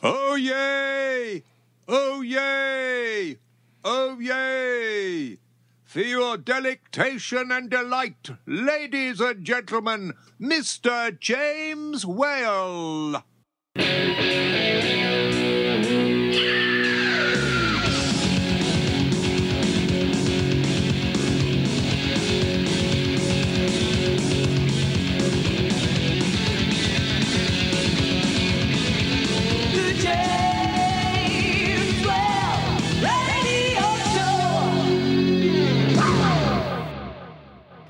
Oh, yay! Oh, yay! Oh, yay! For your delectation and delight, ladies and gentlemen, Mr. James Whale.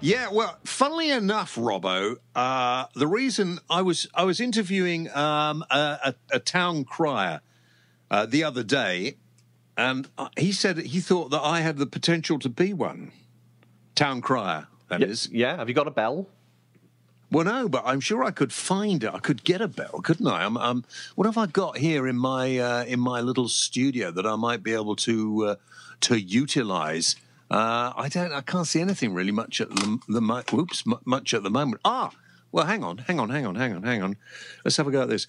Yeah, well, funnily enough, Robbo, the reason I was interviewing a town crier the other day, and he said he thought that I had the potential to be one. Town crier, that is. Yeah, have you got a bell? Well, no, but I'm sure I could find it. I could get a bell, couldn't I? What have I got here in my little studio that I might be able to utilise? I can't see anything really much at much at the moment. Well, hang on. Let's have a go at this.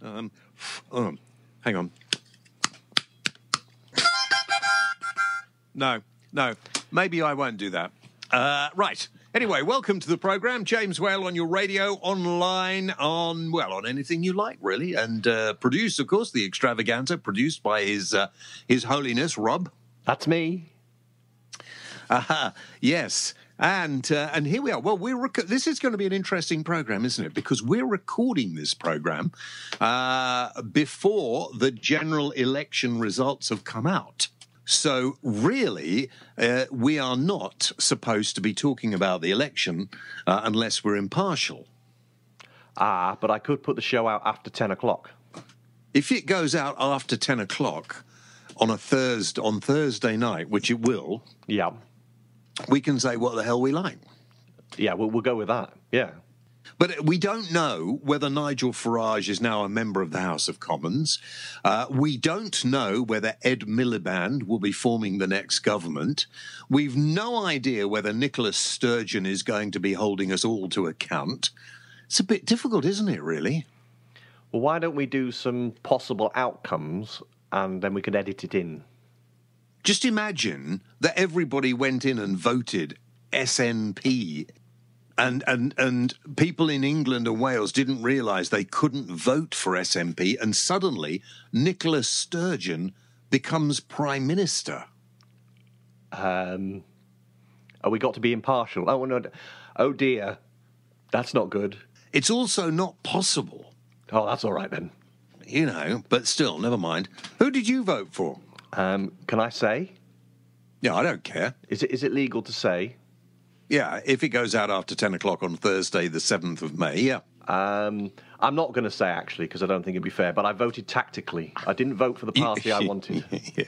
Hang on. No, maybe I won't do that. Right. Anyway, welcome to the programme. James Whale on your radio, online, on anything you like, really. And produced, of course, the extravaganza, produced by His Holiness, Rob. That's me. Yes. And here we are. Well, this is going to be an interesting programme, isn't it? Because we're recording this programme before the general election results have come out. So, really, we are not supposed to be talking about the election unless we're impartial. But I could put the show out after 10 o'clock. If it goes out after 10 o'clock on Thursday night, which it will, yeah, we can say what the hell we like. Yeah, we'll go with that, yeah. But we don't know whether Nigel Farage is now a member of the House of Commons. We don't know whether Ed Miliband will be forming the next government. We've no idea whether Nicola Sturgeon is going to be holding us all to account. It's a bit difficult, isn't it, really? Well, why don't we do some possible outcomes and then we can edit it in? Just imagine that everybody went in and voted SNP. And people in England and Wales didn't realise they couldn't vote for SNP, and suddenly Nicola Sturgeon becomes Prime Minister. We got to be impartial? Oh, no. Oh, dear. That's not good. It's also not possible. Oh, that's all right, then. You know, but still, never mind. Who did you vote for? Can I say? Yeah, I don't care. Is it legal to say? Yeah, if it goes out after 10 o'clock on Thursday, the 7th of May, yeah. I'm not going to say, actually, because I don't think it'd be fair, but I voted tactically. I didn't vote for the party I wanted. Yeah.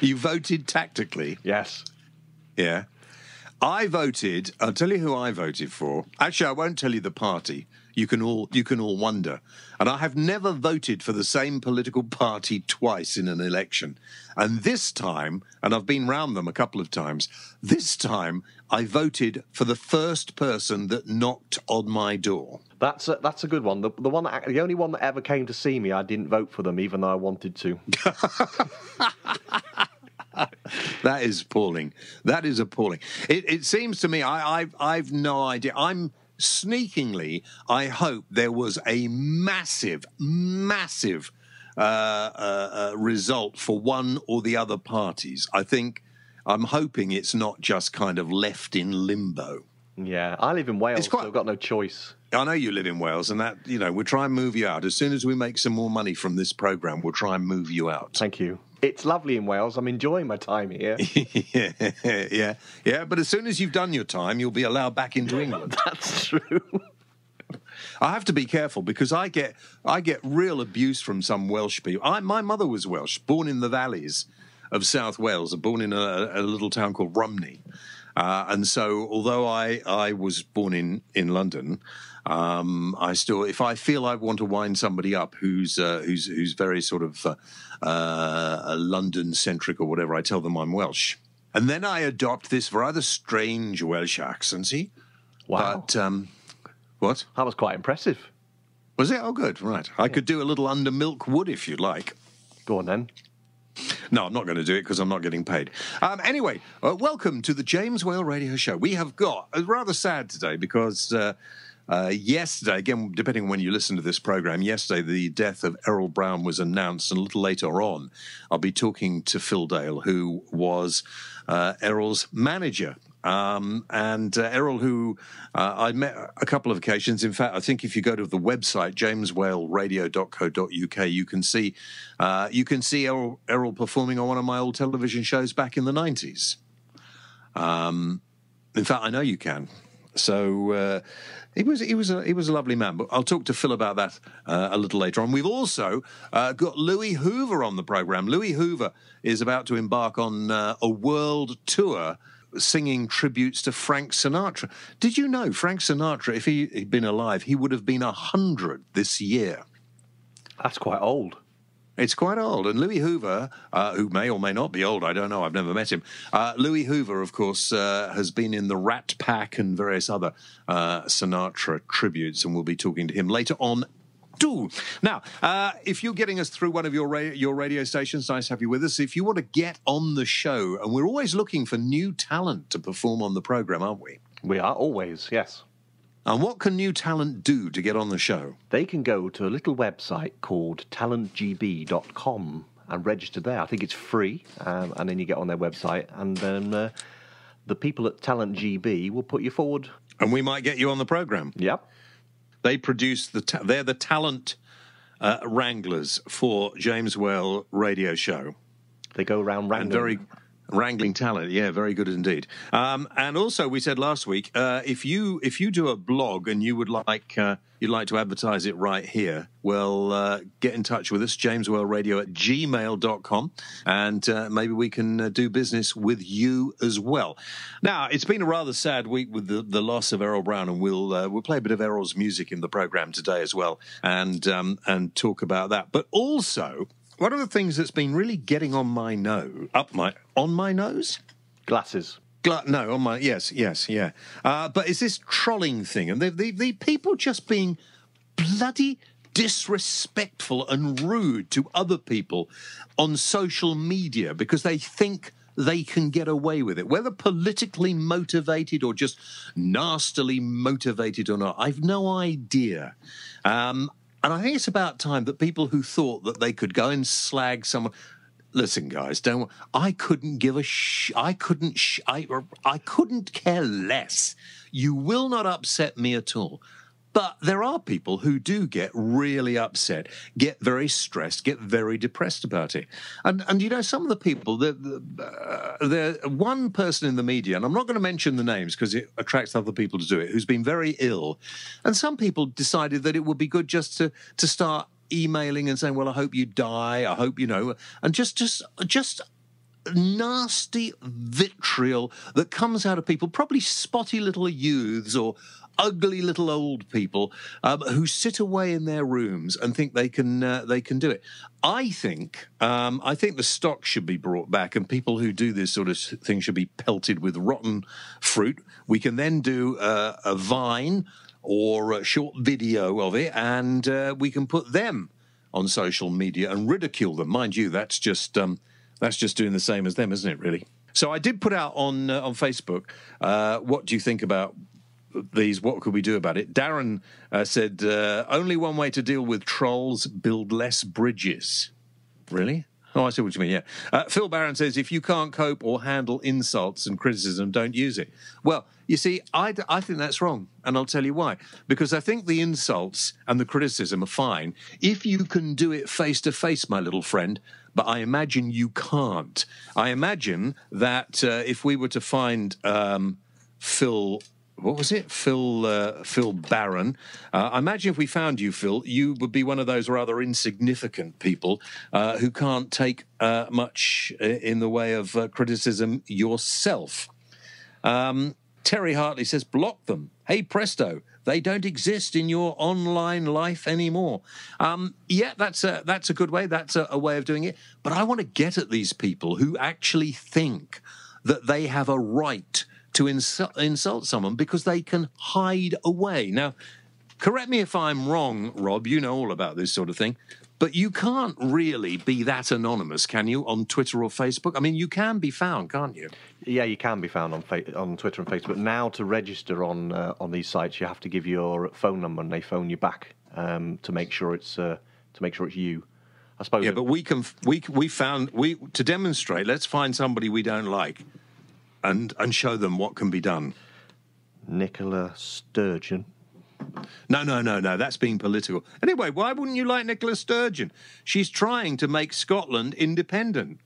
You voted tactically? Yes. Yeah. I'll tell you who I voted for. Actually, I won't tell you the party. You can all wonder. And I have never voted for the same political party twice in an election. And this time, and I've been round them a couple of times, this time I voted for the first person that knocked on my door. That's a good one. The only one that ever came to see me, I didn't vote for them, even though I wanted to. That is appalling. That is appalling. It seems to me, I've no idea. Sneakingly, I hope there was a massive result for one or the other parties. I'm hoping it's not just kind of left in limbo. Yeah, I live in Wales, so I've got no choice. I know you live in Wales, and that, we'll try and move you out. As soon as we make some more money from this programme, we'll try and move you out. Thank you. It's lovely in Wales. I'm enjoying my time here. Yeah. But as soon as you've done your time, you'll be allowed back into England. That's true. I have to be careful because I get real abuse from some Welsh people. My mother was Welsh, born in the valleys of South Wales, born in a little town called Rumney. And so, although I was born in London, I still, if I feel I want to wind somebody up who's very sort of London centric or whatever, I tell them I'm Welsh, and then I adopt this rather strange Welsh accent. See, wow. But What? That was quite impressive. Was it? Oh, good. Right. I could do a little under milk wood if you'd like. Go on then. No, I'm not going to do it because I'm not getting paid. Anyway, welcome to the James Whale Radio Show. We have got rather sad today because yesterday, again, depending on when you listen to this program, yesterday the death of Errol Brown was announced, and a little later on, I'll be talking to Phil Dale, who was Errol's manager. And Errol, who I met a couple of occasions. In fact, I think if you go to the website jameswhaleradio.co.uk, you can see Errol performing on one of my old television shows back in the 90s. In fact, I know you can. So he was a lovely man. But I'll talk to Phil about that a little later on. We've also got Louis Hoover on the program. Louis Hoover is about to embark on a world tour, singing tributes to Frank Sinatra. Did you know Frank Sinatra, if he'd been alive, he would have been 100 this year? That's quite old. It's quite old. And Louis Hoover, who may or may not be old, I don't know, I've never met him. Louis Hoover, of course, has been in the Rat Pack and various other Sinatra tributes, and we'll be talking to him later on. Now, if you're getting us through one of your radio stations, nice to have you with us. If you want to get on the show, and we're always looking for new talent to perform on the programme, aren't we? We are always, yes. And what can new talent do to get on the show? They can go to a little website called talentgb.com and register there. I think it's free, and then you get on their website, and then the people at Talent GB will put you forward. And we might get you on the programme. Yep. They produce they're the talent wranglers for James Whale Radio Show. They go around wrangling. Wrangling talent, yeah, very good indeed. And also, we said last week, if you do a blog and you would like you'd like to advertise it right here, well, get in touch with us, jameswhaleradio@gmail.com, and maybe we can do business with you as well. Now, it's been a rather sad week with the loss of Errol Brown, and we'll play a bit of Errol's music in the program today as well, and talk about that. But also, one of the things that's been really getting on my nose, on my nose? Glasses. No, on my, yes, yeah. But it's this trolling thing, and the people just being bloody disrespectful and rude to other people on social media because they think they can get away with it, whether politically motivated or just nastily motivated or not. I've no idea. And I think it's about time that people who thought that they could go and slag someone. Listen, guys, I couldn't give a I couldn't care less. You will not upset me at all. But there are people who do get really upset, get very stressed, get very depressed about it. And you know, some of the people, one person in the media, and I'm not going to mention the names because it attracts other people to do it, who's been very ill. And some people decided that it would be good just to start emailing and saying, well, I hope you die, I hope, you know, and just nasty vitriol that comes out of people, probably spotty little youths or ugly little old people who sit away in their rooms and think they can do it. I think the stock should be brought back, and people who do this sort of thing should be pelted with rotten fruit. We can then do a Vine or a short video of it, and we can put them on social media and ridicule them. Mind you, that's just doing the same as them, isn't it, really? So I did put out on Facebook, what do you think about these? What could we do about it? Darren said, only one way to deal with trolls, build less bridges. Really? Oh, I see what you mean, yeah. Phil Barron says, if you can't cope or handle insults and criticism, don't use it. Well, you see, I think that's wrong, and I'll tell you why. Because I think the insults and the criticism are fine if you can do it face-to-face, my little friend, but I imagine you can't. I imagine that if we were to find Phil... What was it? Phil Barron. I imagine if we found you, Phil, you would be one of those rather insignificant people who can't take much in the way of criticism yourself. Terry Hartley says, block them. Hey, presto, they don't exist in your online life anymore. Yeah, that's a good way. That's a way of doing it. But I want to get at these people who actually think that they have a right to insult someone because they can hide away. Now, correct me if I'm wrong, Rob, you know all about this sort of thing, but you can't really be that anonymous, can you, on Twitter or Facebook? I mean, you can be found, can't you? Yeah, you can be found on Twitter and Facebook. Now, to register on these sites, you have to give your phone number, and they phone you back to make sure it's you. I suppose. Yeah, but to demonstrate. Let's find somebody we don't like, and show them what can be done. Nicola Sturgeon. No. That's being political. Anyway, why wouldn't you like Nicola Sturgeon? She's trying to make Scotland independent.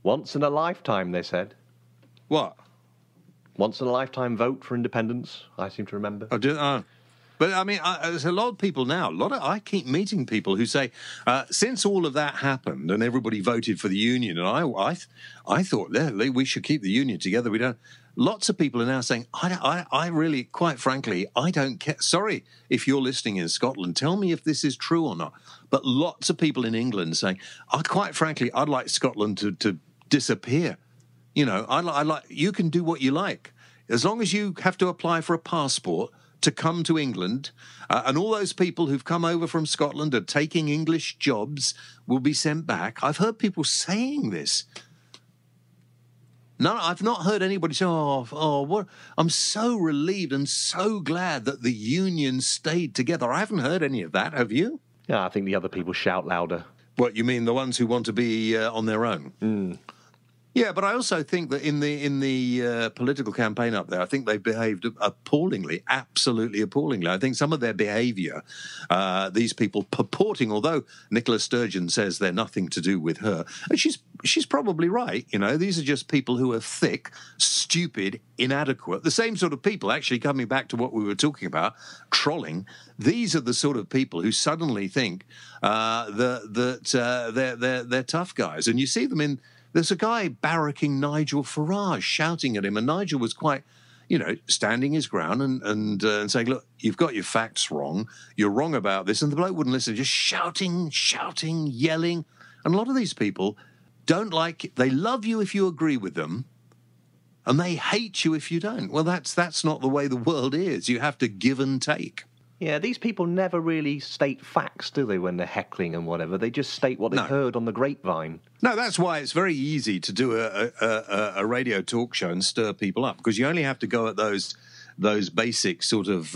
Once in a lifetime, they said. What? Once in a lifetime vote for independence, I seem to remember. But I mean, there's a lot of people now. I keep meeting people who say, since all of that happened and everybody voted for the union, and I thought we should keep the union together. We don't. Lots of people are now saying, I really, quite frankly, I don't care. Sorry if you're listening in Scotland, tell me if this is true or not. But lots of people in England saying, quite frankly, I'd like Scotland to disappear. You know, I like you can do what you like as long as you have to apply for a passport to come to England, and all those people who've come over from Scotland are taking English jobs will be sent back. I've heard people saying this. No, I've not heard anybody say, what? I'm so relieved and so glad that the union stayed together. I haven't heard any of that, have you? Yeah, I think the other people shout louder. What, you mean the ones who want to be on their own? Mm. Yeah, but I also think that in the political campaign up there, I think they've behaved appallingly, absolutely appallingly. I think some of their behaviour, these people purporting, although Nicola Sturgeon says they're nothing to do with her, and she's probably right. You know, these are just people who are thick, stupid, inadequate. The same sort of people. Actually, coming back to what we were talking about, trolling. These are the sort of people who suddenly think that they're tough guys, and you see them in. There's a guy barracking Nigel Farage, shouting at him, and Nigel was quite, standing his ground and saying, look, you've got your facts wrong. You're wrong about this. And the bloke wouldn't listen, just shouting, yelling. And a lot of these people they love you if you agree with them, and they hate you if you don't. Well, that's not the way the world is. You have to give and take. Yeah, these people never really state facts, do they, when they're heckling and whatever? They just state what they've heard on the grapevine. No, that's why it's very easy to do a radio talk show and stir people up, because you only have to go at those basic sort of,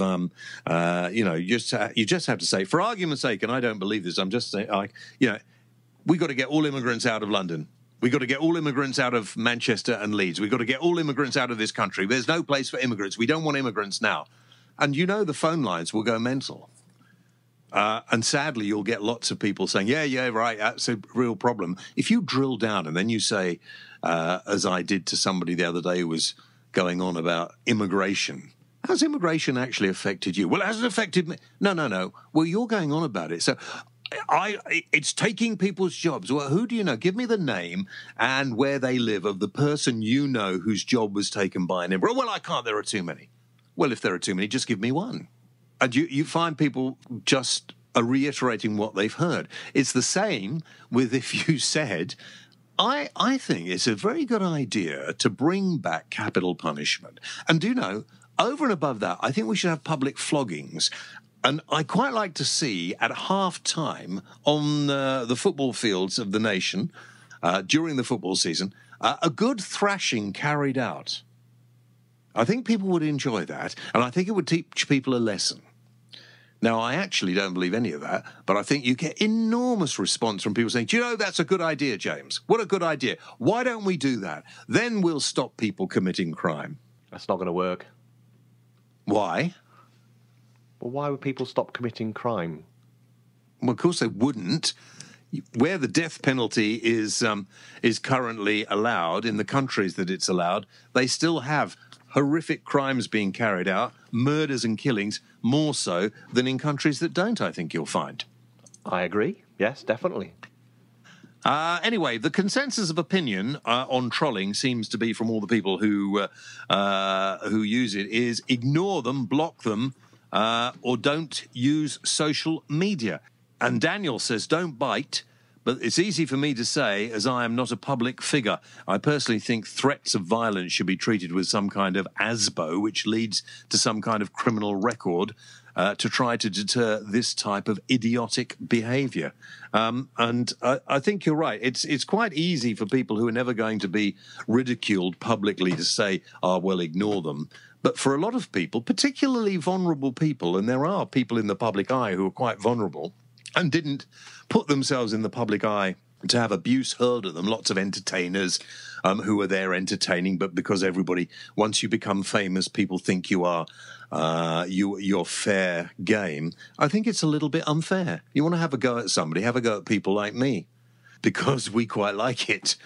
you just have to say, for argument's sake, and I don't believe this, I'm just saying, we got to get all immigrants out of London. We've got to get all immigrants out of Manchester and Leeds. We've got to get all immigrants out of this country. There's no place for immigrants. We don't want immigrants now. And the phone lines will go mental. And sadly, you'll get lots of people saying, yeah, right, that's a real problem. If you drill down and then you say, as I did to somebody the other day who was going on about immigration, how's immigration actually affected you? Well, it hasn't affected me. No. Well, you're going on about it. So it's taking people's jobs. Well, who do you know? Give me the name and where they live of the person you know whose job was taken by an immigrant. Well, I can't. There are too many. Well, if there are too many, just give me one. And you find people just are reiterating what they've heard. It's the same with if you said, I think it's a very good idea to bring back capital punishment. And over and above that, I think we should have public floggings. And I quite like to see at half-time on the football fields of the nation, during the football season, a good thrashing carried out. I think people would enjoy that, and I think it would teach people a lesson. Now, I actually don't believe any of that, but I think you get enormous response from people saying, do you know, that's a good idea, James. What a good idea. Why don't we do that? Then we'll stop people committing crime. That's not going to work. Why? Well, why would people stop committing crime? Well, of course they wouldn't. Where the death penalty is currently allowed, in the countries that it's allowed, they still have horrific crimes being carried out, murders and killings, more so than in countries that don't, I think you'll find. I agree. Yes, definitely. Anyway, the consensus of opinion on trolling seems to be, from all the people who use it, is ignore them, block them, or don't use social media. And Daniel says, don't bite. But it's easy for me to say, as I am not a public figure. I personally think threats of violence should be treated with some kind of ASBO, which leads to some kind of criminal record. to try to deter this type of idiotic behaviour. And I think you're right. It's quite easy for people who are never going to be ridiculed publicly to say, "Oh, well, ignore them." But for a lot of people, particularly vulnerable people, and there are people in the public eye who are quite vulnerable and didn't put themselves in the public eye to have abuse hurled at them, lots of entertainers who are there entertaining, but because everybody, once you become famous, people think you are you're fair game. I think it's a little bit unfair. You want to have a go at somebody, have a go at people like me, because we quite like it.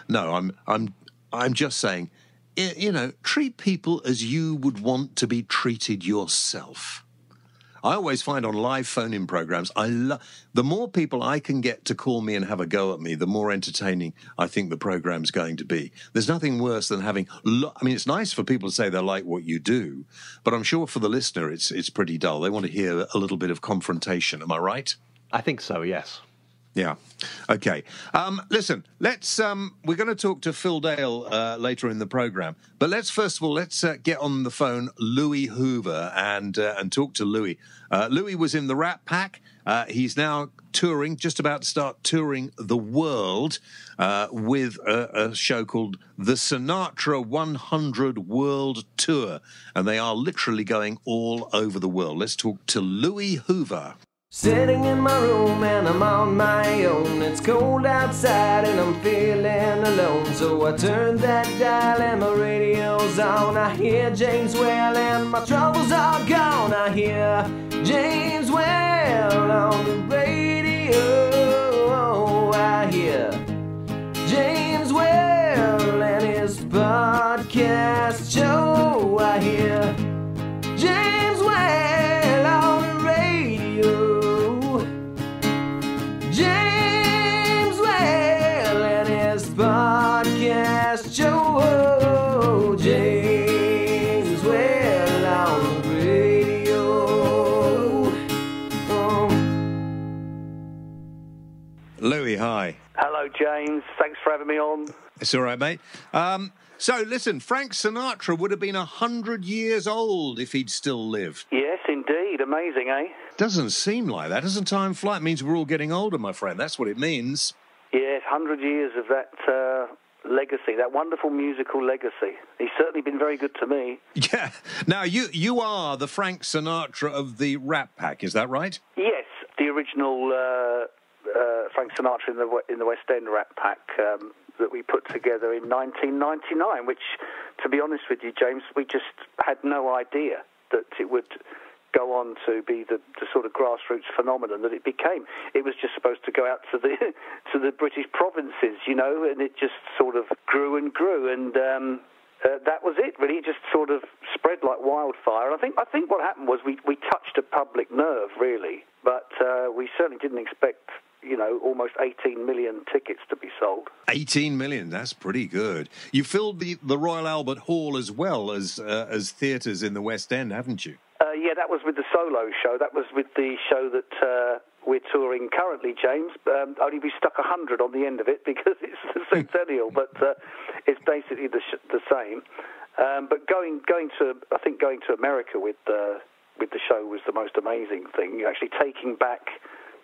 No, I'm just saying, you know, treat people as you would want to be treated yourself. I always find on live phone-in programs, the more people I can get to call me and have a go at me, the more entertaining I think the program's going to be. There's nothing worse than having... I mean, it's nice for people to say they like what you do, but I'm sure for the listener it's pretty dull. They want to hear a little bit of confrontation. Am I right? I think so, yes. Yeah. Okay. Listen, we're going to talk to Phil Dale later in the programme, but first of all, let's get on the phone Louis Hoover and talk to Louis. Louis was in the Rat Pack. He's now touring, just about to start touring the world with a show called the Sinatra 100 World Tour, and they are literally going all over the world. Let's talk to Louis Hoover. Sitting in my room and I'm on my own. It's cold outside and I'm feeling alone. So I turn that dial and my radio's on. I hear James Well and my troubles are gone. I hear James Well on the radio. I hear James Well and his podcast show. I hear James Well on the radio. James Well and his podcast show. James Well on the radio. Louis, hi. Hello, James. Thanks for having me on. It's all right, mate. So, listen, Frank Sinatra would have been 100 years old if he'd still lived. Yes, indeed. Amazing, eh? Doesn't seem like that. Doesn't time fly? It means we're all getting older, my friend. That's what it means. Yes, 100 years of that legacy, that wonderful musical legacy. He's certainly been very good to me. Yeah. Now, you are the Frank Sinatra of the Rat Pack, is that right? Yes, the original Frank Sinatra in the West End Rat Pack that we put together in 1999, which, to be honest with you, James, we just had no idea that it would go on to be the sort of grassroots phenomenon that it became. It was just supposed to go out to the to the British provinces, you know, and it just sort of grew and grew, and that was it, really. It just sort of spread like wildfire. And I think what happened was we touched a public nerve, really, but we certainly didn't expect, you know, almost 18 million tickets to be sold. 18 million, that's pretty good. You filled the Royal Albert Hall as well as theatres in the West End, haven't you? Yeah, that was with the solo show. That was with the show that we're touring currently, James. Only we stuck 100 on the end of it because it's the centennial, but it's basically the same. But going to America with the show was the most amazing thing. You're actually taking back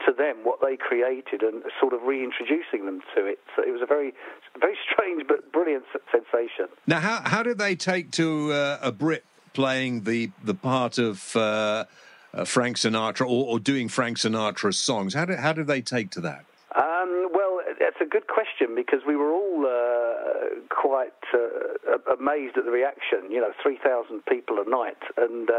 to them what they created and sort of reintroducing them to it. So it was a very, very strange but brilliant sensation. Now, how did they take to a Brit playing the part of Frank Sinatra or doing Frank Sinatra's songs? How did they take to that? Well, that's a good question because we were all quite amazed at the reaction. You know, 3,000 people a night, and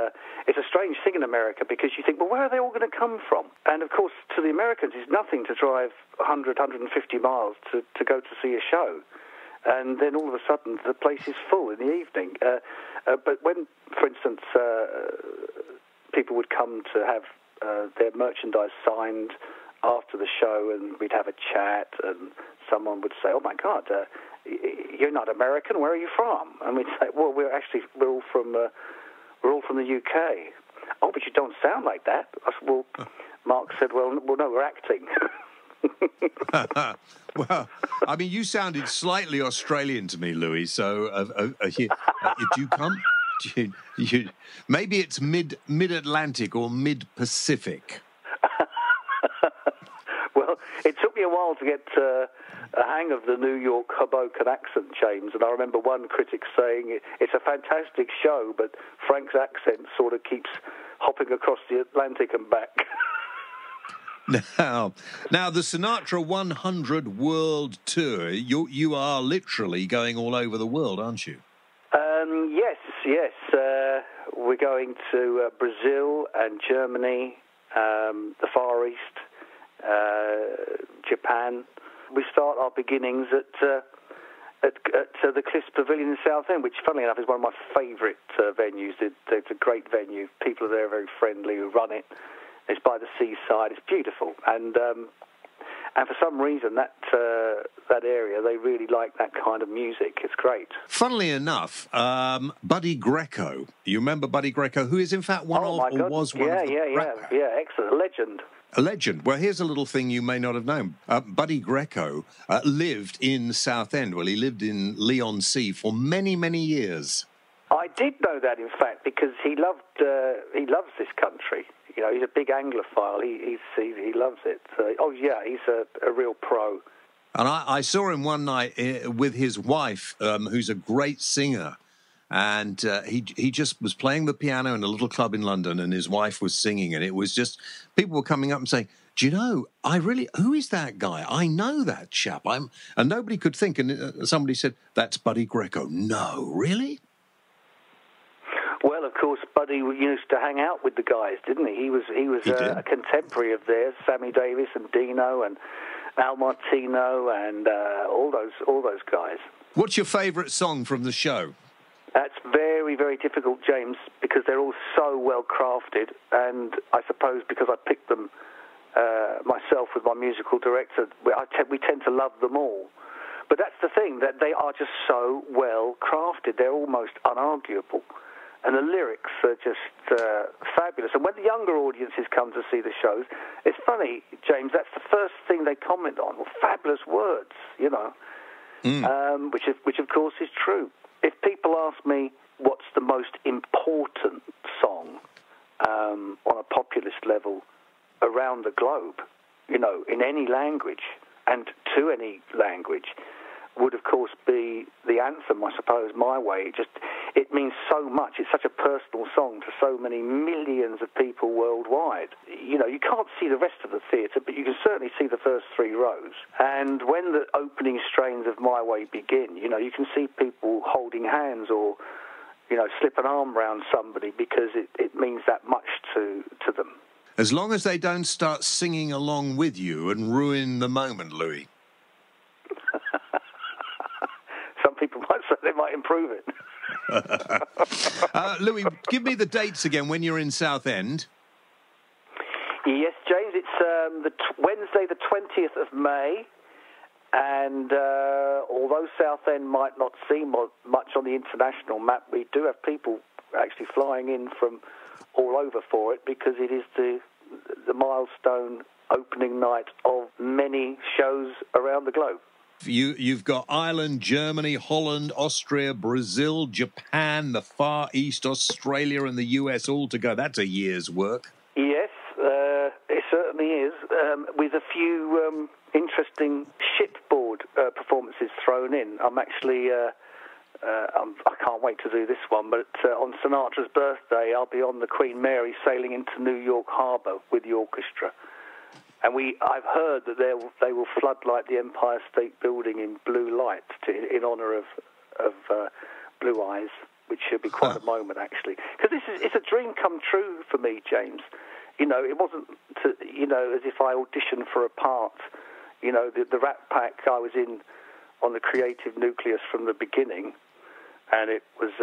it's a strange thing in America because you think, well, where are they all going to come from? And of course, to the Americans, it's nothing to drive 100, 150 miles to go to see a show. And then all of a sudden, the place is full in the evening. But when, for instance, people would come to have their merchandise signed after the show, and we'd have a chat, and someone would say, "Oh my God, you're not American. Where are you from?" And we'd say, "Well, we're all from the UK." "Oh, but you don't sound like that." I said, "Well," Mark said, "Well, no, we're acting." Well, I mean, you sounded slightly Australian to me, Louis. So, do you come? Maybe it's mid-Atlantic or mid-Pacific. Well, it took me a while to get a hang of the New York Hoboken accent, James, and I remember one critic saying it's a fantastic show, but Frank's accent sort of keeps hopping across the Atlantic and back. Now, the Sinatra 100 World Tour, you are literally going all over the world, aren't you? Yes. We're going to Brazil and Germany, the Far East, Japan. We start our beginnings at the Cliffs Pavilion in Southend, which, funnily enough, is one of my favourite venues. It's a great venue. People are there very friendly who run it. It's by the seaside. It's beautiful, and for some reason that area, they really like that kind of music. It's great. Funnily enough, Buddy Greco. You remember Buddy Greco, who is in fact one of was one of the excellent, a legend. A legend. Well, here's a little thing you may not have known. Buddy Greco lived in Southend. Well, he lived in Leigh-on-Sea for many, many years. I did know that, in fact, because he loves this country. You know, he's a big Anglophile. He loves it. He's a real pro. And I saw him one night with his wife, who's a great singer. And he just was playing the piano in a little club in London, and his wife was singing. And it was just, people were coming up and saying, do you know, who is that guy? I know that chap. And nobody could think. And somebody said, that's Buddy Greco. No, really? Well, of course, Buddy used to hang out with the guys, didn't he? He was a contemporary of theirs, Sammy Davis and Dino and Al Martino and all those guys. What's your favourite song from the show? That's very, very difficult, James, because they're all so well crafted, and I suppose because I picked them myself with my musical director, we tend to love them all. But that's the thing, that they are just so well crafted. They're almost unarguable. And the lyrics are just fabulous. And when the younger audiences come to see the shows, it's funny, James, that's the first thing they comment on. Well, fabulous words, you know, which of course is true. If people ask me what's the most important song on a populist level around the globe, you know, in any language and to any language, would of course be the anthem, I suppose, My Way. It means so much. It's such a personal song to so many millions of people worldwide. You know, you can't see the rest of the theatre, but you can certainly see the first three rows. And when the opening strains of My Way begin, you know, you can see people holding hands or, you know, slip an arm around somebody because it means that much to them. As long as they don't start singing along with you and ruin the moment, Louis. Some people might say they might improve it. Louis, give me the dates again when you're in Southend. Yes, James, it's Wednesday the 20th of May, and although Southend might not seem much on the international map, we do have people actually flying in from all over for it because it is the milestone opening night of many shows around the globe. You've got Ireland, Germany, Holland, Austria, Brazil, Japan, the Far East, Australia and the US all to go. That's a year's work. Yes, it certainly is, with a few interesting shipboard performances thrown in. I'm actually, I can't wait to do this one, but on Sinatra's birthday, I'll be on the Queen Mary sailing into New York Harbour with the orchestra. And I've heard that they will floodlight the Empire State Building in blue light in honour of Blue Eyes, which should be quite a moment, actually. Because it's a dream come true for me, James. You know, it wasn't, as if I auditioned for a part. You know, the Rat Pack I was in on the creative nucleus from the beginning, and it was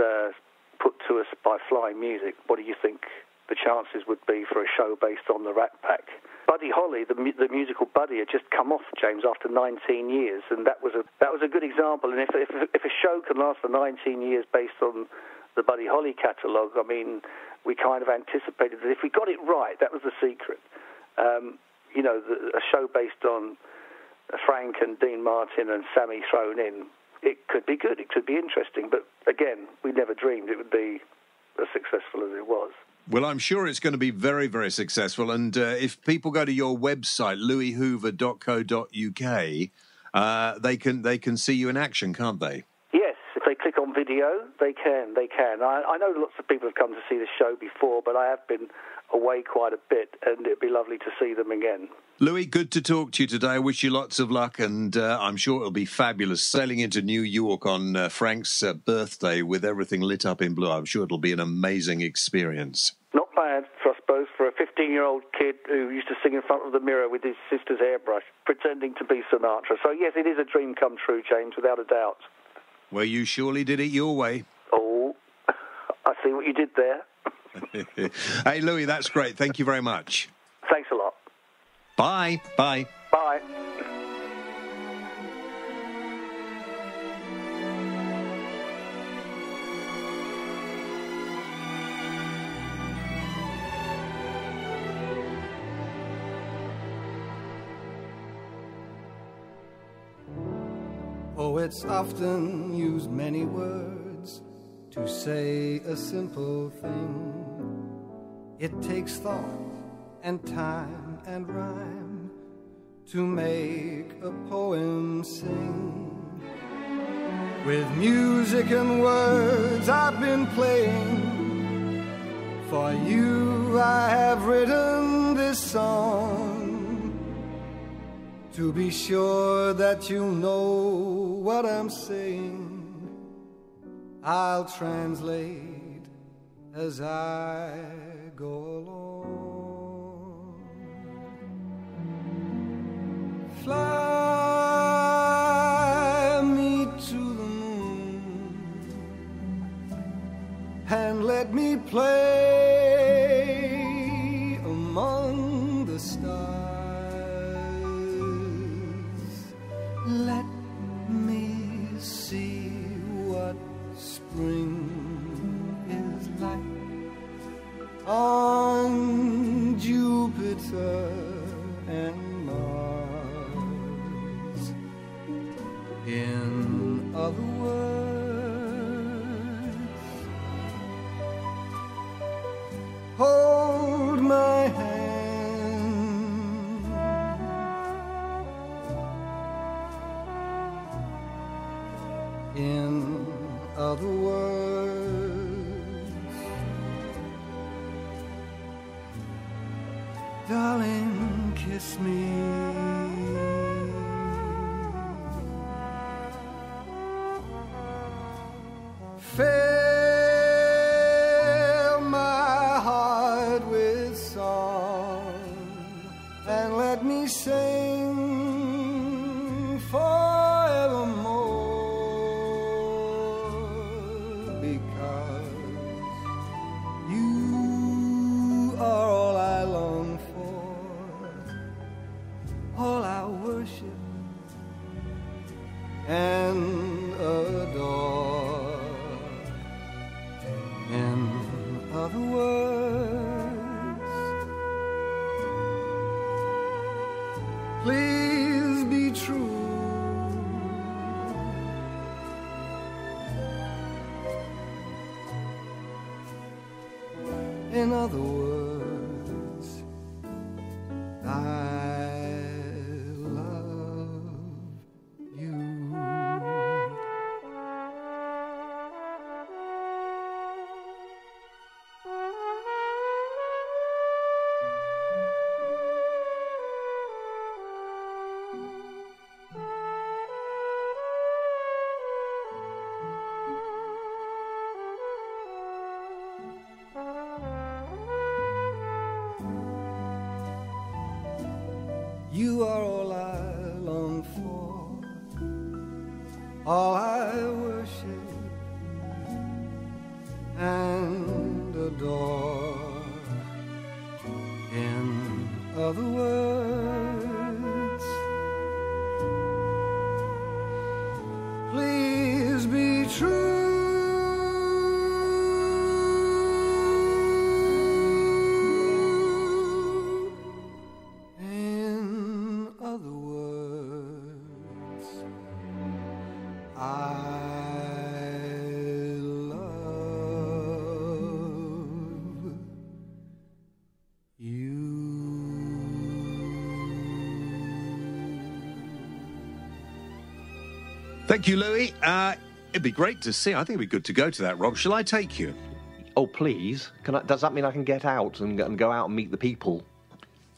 put to us by Flying Music. What do you think the chances would be for a show based on the Rat Pack? Buddy Holly, the musical Buddy, had just come off, James, after 19 years, and that was a good example. And if a show can last for 19 years based on the Buddy Holly catalogue, I mean, we kind of anticipated that if we got it right, that was the secret. You know, a show based on Frank and Dean Martin and Sammy thrown in, it could be good, it could be interesting, but again, we never dreamed it would be as successful as it was. Well, I'm sure it's going to be very, very successful. And if people go to your website, louishoover.co.uk, they can see you in action, can't they? Yes, if they click on video, they can. I know lots of people have come to see the show before, but I have been away quite a bit, and it'd be lovely to see them again. Louis, good to talk to you today. I wish you lots of luck, and I'm sure it'll be fabulous sailing into New York on Frank's birthday with everything lit up in blue. I'm sure it'll be an amazing experience. Not bad, I suppose, for a 15-year-old kid who used to sing in front of the mirror with his sister's hairbrush, pretending to be Sinatra. So, yes, it is a dream come true, James, without a doubt. Well, you surely did it your way. Oh, I see what you did there. Hey, Louis, that's great. Thank you very much. Thanks a lot. Bye. Bye. Bye. Poets often use many words to say a simple thing. It takes thought and time and rhyme to make a poem sing. With music and words I've been playing. For you I have written this song, to be sure that you know what I'm saying. I'll translate as I go along. Fly me to the moon and let me play among the stars. Let me see what spring is like on Jupiter and Mars. In other words, hold my hand. In other words, darling, kiss me. Fill my heart with song and let me sing forevermore. Because you are all I long for, all I worship and adore. In other words, please be true. In other words, I love you. You are all I long for, all I worship and adore. In other words, please be true. I love Thank you, Louis. It'd be great to see. I think it'd be good to go to that, Rob. Shall I take you? Oh, please. Does that mean I can get out and go out and meet the people?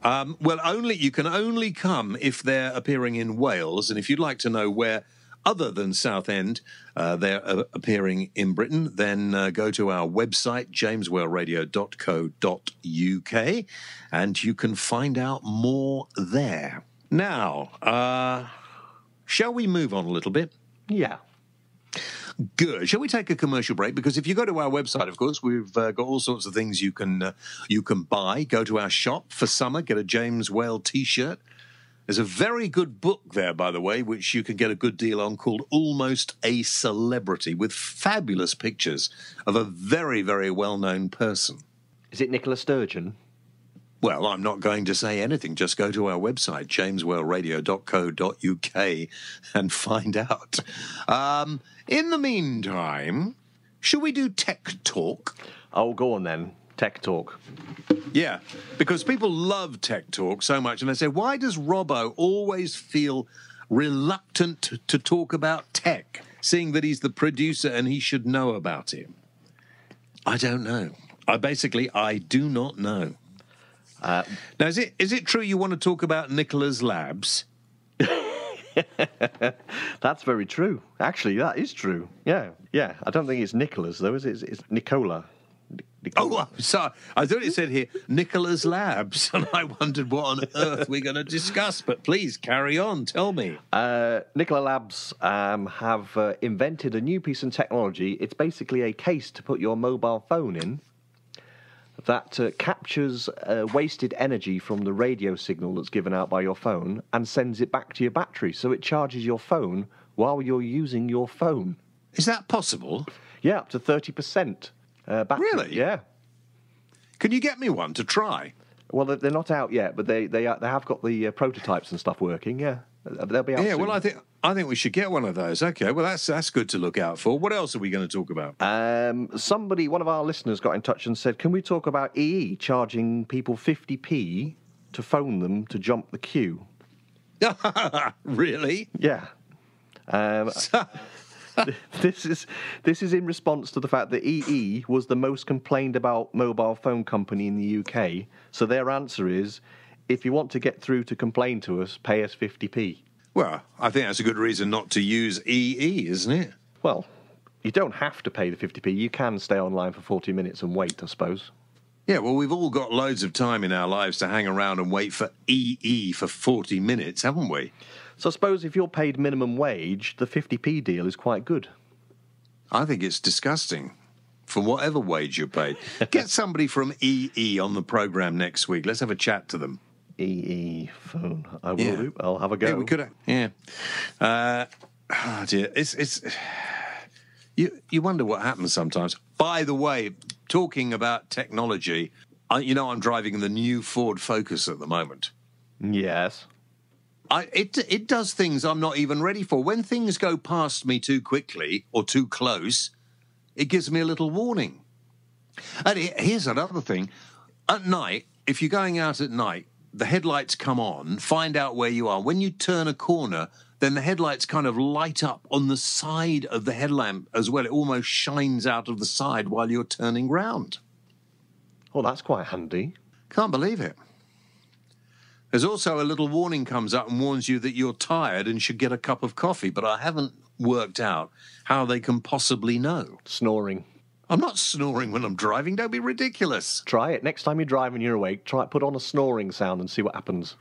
Well, you can only come if they're appearing in Wales. And if you'd like to know where, other than Southend, they're appearing in Britain, then go to our website, jameswellradio.co.uk, and you can find out more there. Now, shall we move on a little bit? Yeah. Good. Shall we take a commercial break? Because if you go to our website, of course, we've got all sorts of things you can buy. Go to our shop for summer, get a James Well T-shirt. There's a very good book there, by the way, which you can get a good deal on, called Almost a Celebrity, with fabulous pictures of a very, very well-known person. Is it Nicola Sturgeon? Well, I'm not going to say anything. Just go to our website, jameswellradio.co.uk, and find out. In the meantime, shall we do Tech Talk? Oh, go on then. Tech Talk. Yeah, because people love Tech Talk so much, and they say, why does Robbo always feel reluctant to talk about tech, seeing that he's the producer and he should know about it? I don't know. I do not know. Now, is it true you want to talk about Nicola's Labs? That's very true. Actually, that is true. Yeah. I don't think it's Nicola's, though, is it? It's Nicola. Oh, sorry. I thought it said here, Nicola's Labs, and I wondered what on earth we're going to discuss. But please, carry on. Tell me. Nicola Labs have invented a new piece of technology. It's basically a case to put your mobile phone in that captures wasted energy from the radio signal that's given out by your phone and sends it back to your battery. So it charges your phone while you're using your phone. Is that possible? Yeah, up to 30%. Battery. Really? Yeah. Can you get me one to try? Well, they're not out yet, but they have got the prototypes and stuff working. Yeah, they'll be out. Yeah. soon. Well, I think we should get one of those. Okay. Well, that's good to look out for. What else are we going to talk about? One of our listeners got in touch and said, "Can we talk about EE charging people 50p to phone them to jump the queue?" Really? Yeah. This is in response to the fact that EE was the most complained about mobile phone company in the UK. So their answer is, if you want to get through to complain to us, pay us 50p. Well, I think that's a good reason not to use EE, isn't it? Well, you don't have to pay the 50p. You can stay online for 40 minutes and wait, I suppose. Yeah, well, we've all got loads of time in our lives to hang around and wait for EE for 40 minutes, haven't we? So I suppose if you're paid minimum wage, the 50p deal is quite good. I think it's disgusting, for whatever wage you're paid. Get somebody from EE on the programme next week. Let's have a chat to them. EE phone. I will do. I'll have a go. Yeah, we could. Yeah. Oh dear. It's. You wonder what happens sometimes. By the way, talking about technology, I'm driving the new Ford Focus at the moment. Yes. It does things I'm not even ready for. When things go past me too quickly or too close, it gives me a little warning. And here's another thing. At night, if you're going out at night, the headlights come on, find out where you are. When you turn a corner, then the headlights kind of light up on the side of the headlamp as well. It almost shines out of the side while you're turning round. Oh, that's quite handy. Can't believe it. There's also a little warning comes up and warns you that you're tired and should get a cup of coffee, but I haven't worked out how they can possibly know. Snoring. I'm not snoring when I'm driving. Don't be ridiculous. Try it. Next time you drive and you're awake, put on a snoring sound and see what happens.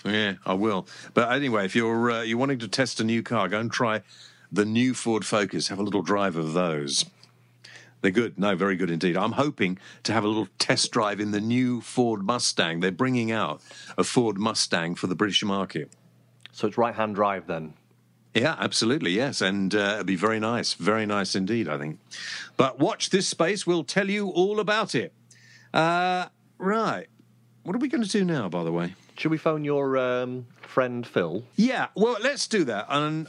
Yeah, I will. But anyway, if you're wanting to test a new car, go and try the new Ford Focus. Have a little drive of those. They're good. No, very good indeed. I'm hoping to have a little test drive in the new Ford Mustang. They're bringing out a Ford Mustang for the British market. So it's right-hand drive then? Yeah, absolutely, yes. And it'll be very nice indeed, I think. But watch this space. We'll tell you all about it. Right. What are we going to do now, by the way? Should we phone your friend Phil? Yeah, well, let's do that. And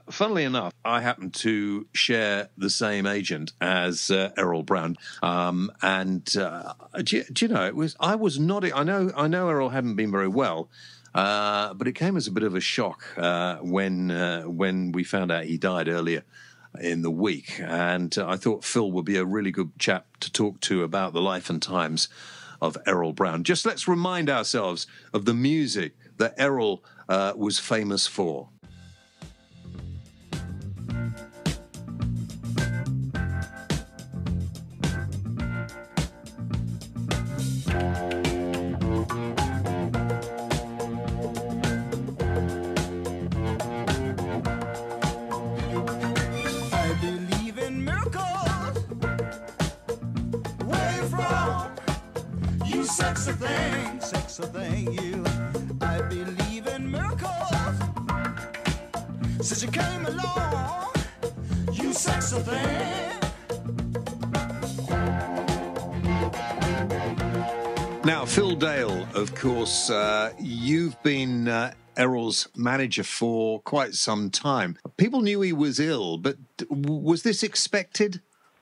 funnily enough, I happen to share the same agent as Errol Brown. Do you know, I was nodding. I know Errol hadn't been very well, but it came as a bit of a shock when we found out he died earlier in the week. And I thought Phil would be a really good chap to talk to about the life and times of Errol Brown. Just let's remind ourselves of the music that Errol was famous for. I believe in miracles. Where you from? You sexy thing, you. I believe in miracles. Since you came along, you sexy thing. Now, Phil Dale, of course, you've been Errol's manager for quite some time. People knew he was ill, but was this expected?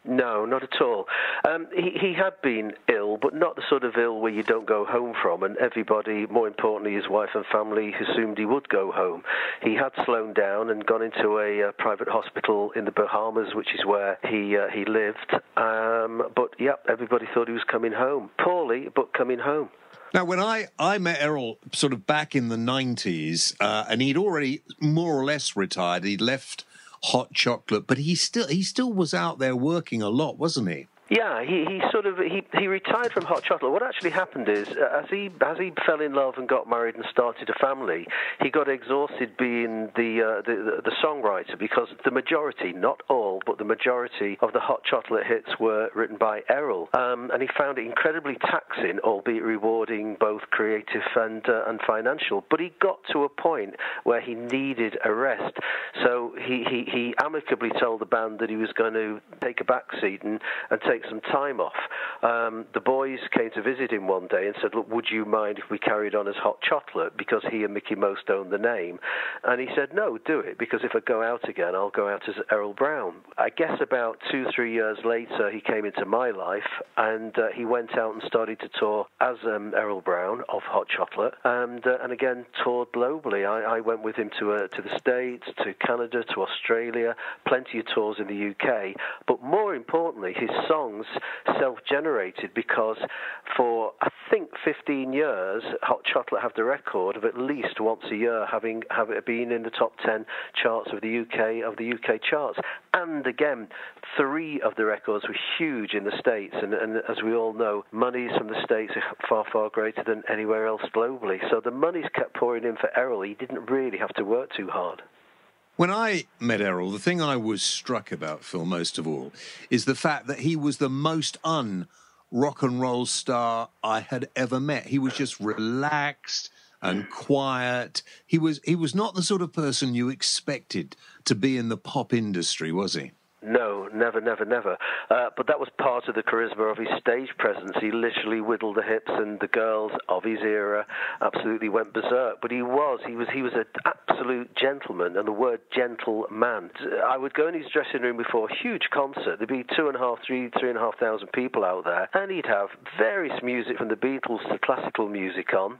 No, not at all. He had been ill, but not the sort of ill where you don't go home from, and everybody, more importantly his wife and family, assumed he would go home. He had slowed down and gone into a private hospital in the Bahamas, which is where he lived. But, yeah, everybody thought he was coming home. Poorly, but coming home. Now, when I met Errol sort of back in the 90s, and he'd already more or less retired, he'd left Hot Chocolate, but he still was out there working a lot, wasn't he? Yeah, he retired from Hot Chocolate. What actually happened is, as he fell in love and got married and started a family, he got exhausted being the songwriter, because the majority, not all, but the majority of the Hot Chocolate hits were written by Errol, and he found it incredibly taxing, albeit rewarding, both creative and financial. But he got to a point where he needed a rest, so he amicably told the band that he was going to take a back seat and take some time off. The boys came to visit him one day and said, look, would you mind if we carried on as Hot Chocolate, because he and Mickey Most owned the name? And he said, no, do it, because if I go out again, I'll go out as Errol Brown. I guess about 2-3 years later, he came into my life, and he went out and started to tour as Errol Brown of Hot Chocolate, and again toured globally. I went with him to the States, to Canada, to Australia, plenty of tours in the UK, but more importantly, his songs self-generated, because for I think 15 years Hot Chocolate have the record of at least once a year having been in the top 10 charts of the UK charts. And again, 3 of the records were huge in the States, and as we all know, monies from the States are far greater than anywhere else globally. So the money's kept pouring in for Errol. He didn't really have to work too hard. When I met Errol, the thing I was struck about, Phil, most of all, is the fact that he was the most rock and roll star I had ever met. He was just relaxed and quiet. He was not the sort of person you expected to be in the pop industry, was he? No, never. But that was part of the charisma of his stage presence. He literally whittled the hips, and the girls of his era absolutely went berserk. But he was an absolute gentleman, and the word gentleman. I would go in his dressing room before a huge concert. There'd be 3,500 people out there, and he'd have various music from the Beatles to classical music on.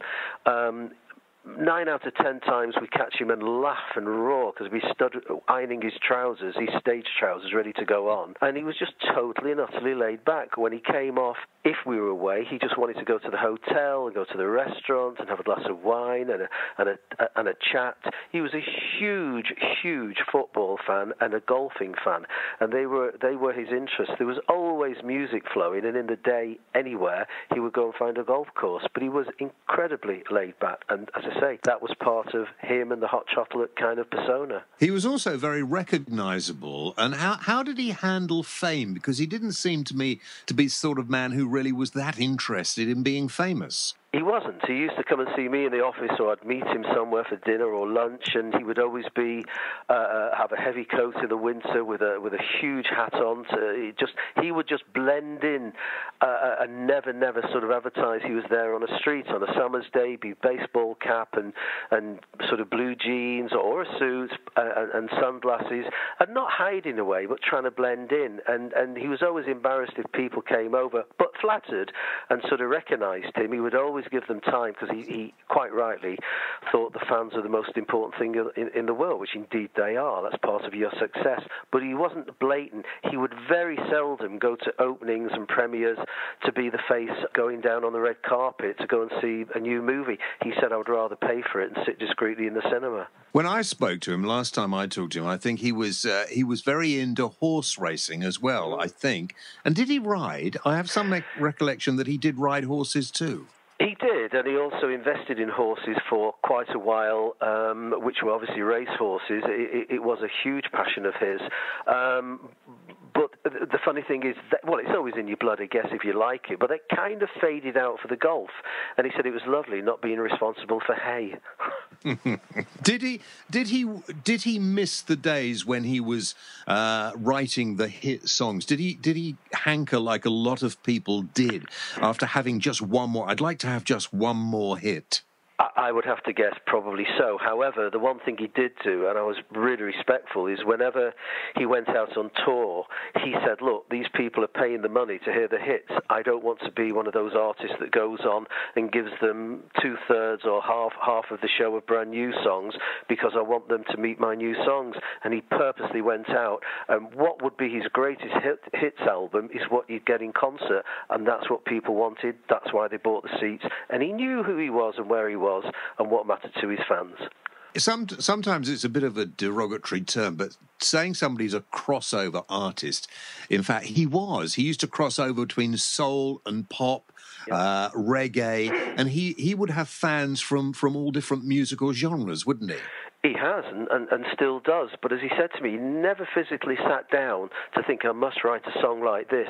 9 out of 10 times we catch him and laugh and roar because we stood ironing his trousers, his stage trousers, ready to go on. And he was just totally and utterly laid back. When he came off, if we were away, he just wanted to go to the hotel and go to the restaurant and have a glass of wine and a chat. He was a huge football fan and a golfing fan, and they were his interests. There was always music flowing, and in the day, anywhere, he would go and find a golf course. But he was incredibly laid back, and as I say, that was part of him and the Hot Chocolate kind of persona. He was also very recognisable. And how did he handle fame? Because he didn't seem to me to be the sort of man who really was that interested in being famous. He wasn't. He used to come and see me in the office, or I'd meet him somewhere for dinner or lunch, and he would always be have a heavy coat in the winter with a huge hat on. He would just blend in and never sort of advertise he was there on a street on a summer's day. Be baseball cap and sort of blue jeans or a suit and sunglasses, and not hiding away, but trying to blend in. And he was always embarrassed if people came over, but flattered and sort of recognised him. He would always give them time, because he quite rightly thought the fans are the most important thing in the world, which indeed they are. That's part of your success. But he wasn't blatant. He would very seldom go to openings and premieres to be the face going down on the red carpet to go and see a new movie. He said, I would rather pay for it and sit discreetly in the cinema. When I spoke to him last time I talked to him, I think he was very into horse racing as well, I think. And did he ride? I have some recollection that he did ride horses too. He did, and he also invested in horses for quite a while, which were obviously race horses. It was a huge passion of his. But the funny thing is, well, it's always in your blood, I guess, if you like it, but it kind of faded out for the golf. And he said it was lovely not being responsible for hay. Did he miss the days when he was writing the hit songs? Did he hanker like a lot of people did after having just one more? I'd like to have just one more hit. I would have to guess probably so. However, the one thing he did do, and I was really respectful, is whenever he went out on tour, he said, look, these people are paying the money to hear the hits. I don't want to be one of those artists that goes on and gives them 2/3 or half of the show of brand new songs, because I want them to meet my new songs. And he purposely went out, and what would be his greatest hits album is what you'd get in concert, and that's what people wanted. That's why they bought the seats. And he knew who he was and where he was and what mattered to his fans. Sometimes it's a bit of a derogatory term, but saying somebody's a crossover artist, in fact, he used to cross over between soul and pop, reggae, and he would have fans from all different musical genres, wouldn't he? He has, and still does. But as he said to me, he never physically sat down to think, I must write a song like this.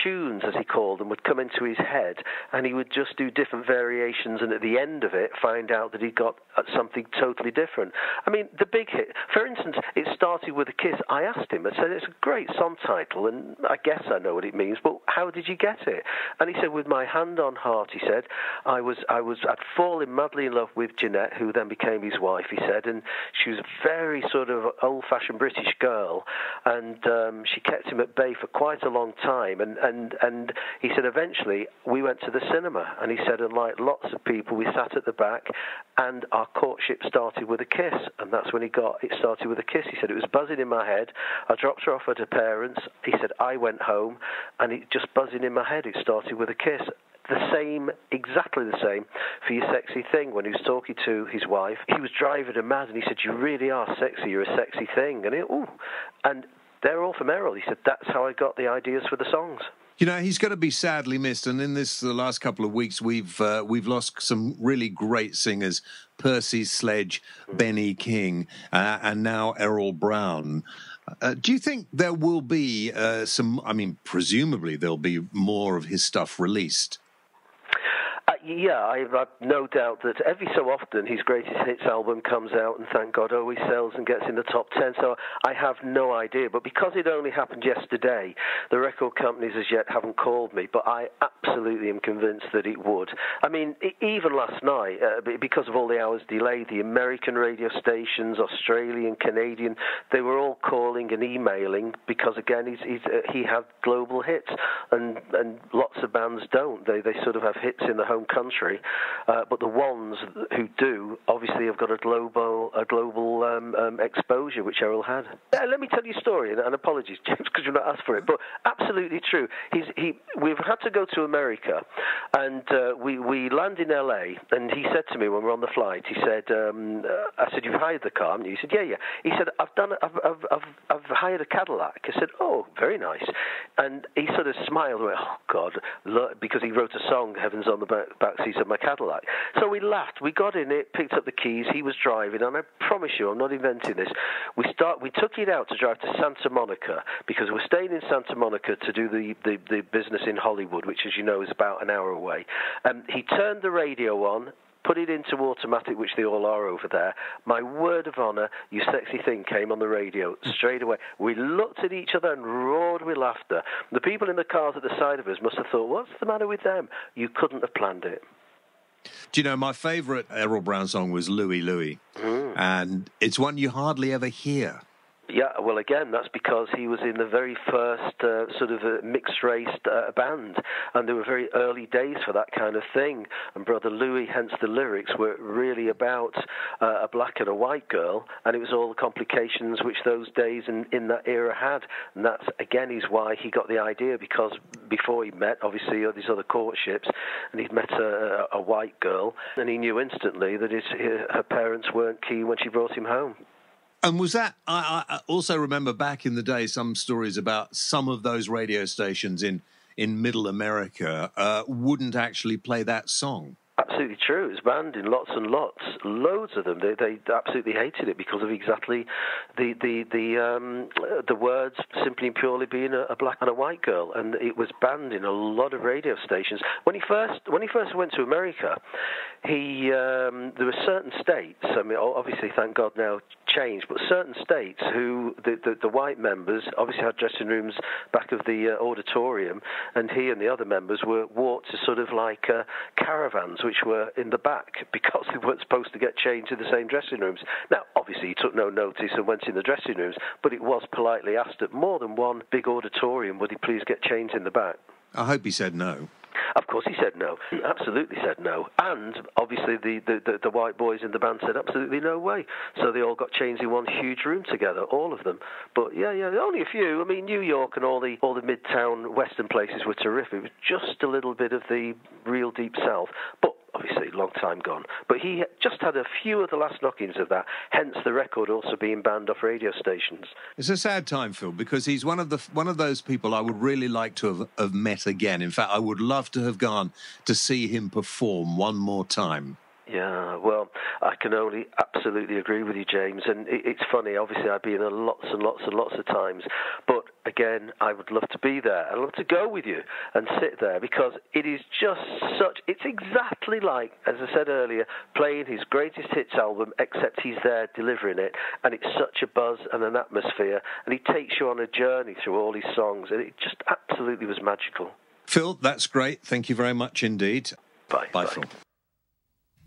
Tunes, as he called them, would come into his head, and he would just do different variations, and at the end of it, find out that he got something totally different. I mean, the big hit, for instance, it started with a kiss. I asked him, I said, it's a great song title, and I guess I know what it means, but how did you get it? And he said, with my hand on heart, he said, I'd fallen madly in love with Jeanette, who then became his wife, he said, and she was a very sort of old-fashioned British girl, and she kept him at bay for quite a long time, and he said eventually we went to the cinema, and he said, and like lots of people, we sat at the back, and our courtship started with a kiss, and that's when it started with a kiss. He said it was buzzing in my head. I dropped her off at her parents. He said I went home, and it just buzzing in my head. It started with a kiss. Exactly the same for Your Sexy Thing. When he was talking to his wife, he was driving her mad, and he said, you really are sexy, you're a sexy thing. And they're all from Errol. He said, that's how I got the ideas for the songs. You know, he's going to be sadly missed, and in the last couple of weeks, we've lost some really great singers: Percy Sledge, Benny King, and now Errol Brown. Do you think there will be presumably there'll be more of his stuff released? Yeah, I've no doubt that every so often his greatest hits album comes out, and thank God always sells and gets in the top 10. So I have no idea. But because it only happened yesterday, the record companies as yet haven't called me. But I absolutely am convinced that it would. I mean, even last night, because of all the hours delayed, the American radio stations, Australian, Canadian, they were all calling and emailing because, again, he had global hits, and lots of bands don't. They sort of have hits in the home country, but the ones who do obviously have got a global exposure, which Errol had. Let me tell you a story, and apologies, James, because you're not asked for it, but absolutely true. We've had to go to America, and we land in LA, and he said to me when we're on the flight, he said, I said, you've hired the car, haven't you? He said, yeah. He said, I've hired a Cadillac. I said, oh, very nice. And he sort of smiled and went, oh God, look, because he wrote a song, Heaven's on the backseat of my Cadillac. So we laughed. We got in it, picked up the keys. He was driving, and I promise you, I'm not inventing this. We took it out to drive to Santa Monica because we're staying in Santa Monica to do the business in Hollywood, which, as you know, is about an hour away. He turned the radio on, put it into automatic, which they all are over there. My word of honour, You Sexy Thing came on the radio straight away. We looked at each other and roared with laughter. The people in the cars at the side of us must have thought, what's the matter with them? You couldn't have planned it. Do you know, my favourite Errol Brown song was Louis Louis, and it's one you hardly ever hear. Yeah, well, again, that's because he was in the very first sort of mixed-race band, and there were very early days for that kind of thing. And Brother Louis, hence the lyrics, were really about a black and a white girl, and it was all the complications which those days in that era had. And that's, again, is why he got the idea, because before he met, obviously, all these other courtships, and he'd met a white girl, and he knew instantly that her parents weren't keen when she brought him home. And was that, I also remember back in the day some stories about some of those radio stations in Middle America wouldn't actually play that song. Absolutely true. It was banned in lots and lots, loads of them. They absolutely hated it because of exactly the words simply and purely being a black and a white girl, and it was banned in a lot of radio stations. When he first went to America, there were certain states. I mean, obviously, thank God now changed, but certain states who the white members obviously had dressing rooms back of the auditorium, and he and the other members were walked to sort of like caravans, which were in the back because they weren't supposed to get changed in the same dressing rooms. Now, obviously, he took no notice and went in the dressing rooms, but it was politely asked at more than one big auditorium, would he please get changed in the back? I hope he said no. Of course he said no. Absolutely said no. And obviously the white boys in the band said absolutely no way. So they all got changed in one huge room together, all of them. But yeah, only a few. I mean, New York and all the midtown western places were terrific. It was just a little bit of the real deep south. But obviously, long time gone. But he just had a few of the last knockings of that, hence the record also being banned off radio stations. It's a sad time, Phil, because he's one of those people I would really like to have met again. In fact, I would love to have gone to see him perform one more time. Yeah, well, I can only absolutely agree with you, James. And it's funny, obviously, I've been there lots and lots and lots of times. But again, I would love to be there. I'd love to go with you and sit there because it is just it's exactly like, as I said earlier, playing his greatest hits album, except he's there delivering it. And it's such a buzz and an atmosphere. And he takes you on a journey through all his songs. And it just absolutely was magical. Phil, that's great. Thank you very much indeed. Bye, Phil.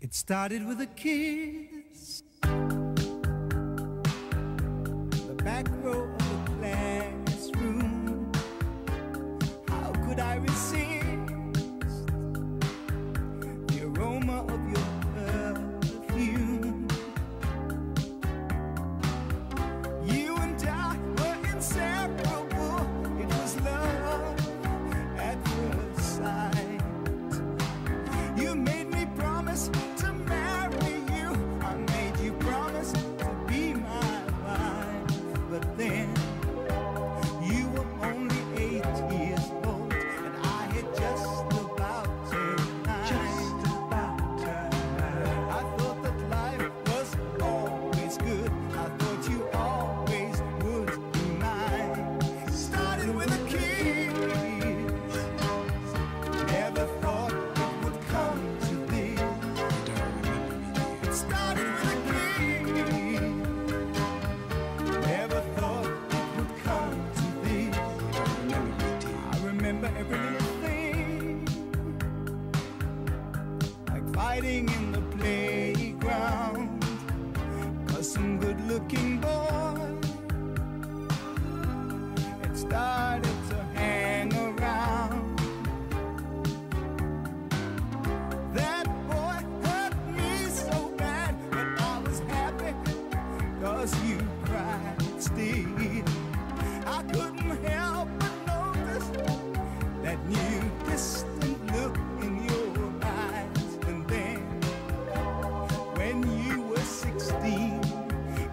It started with a kiss, the back row of the classroom. How could I resist the aroma of your perfume? You and I were inseparable. It was love at first sight. You made me promise to marry you. I made you promise to be my wife. But then you were only 8 years old, and I had just about turned 9. I thought that life was always good. I thought you always would be mine. Started with a kiss. Never thought it would come to this. It started with a kiss. Never thought it would come to this. I remember every little thing, like fighting in the playground, 'cause some good-looking boy had started to hang around. That boy hurt me so bad, but I was happy 'cause you cried still. I couldn't help but notice that new distant look in your eyes. And then when you were 16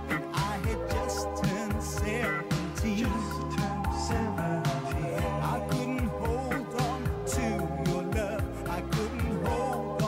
and I had just turned 17, I couldn't hold on to your love. I couldn't hold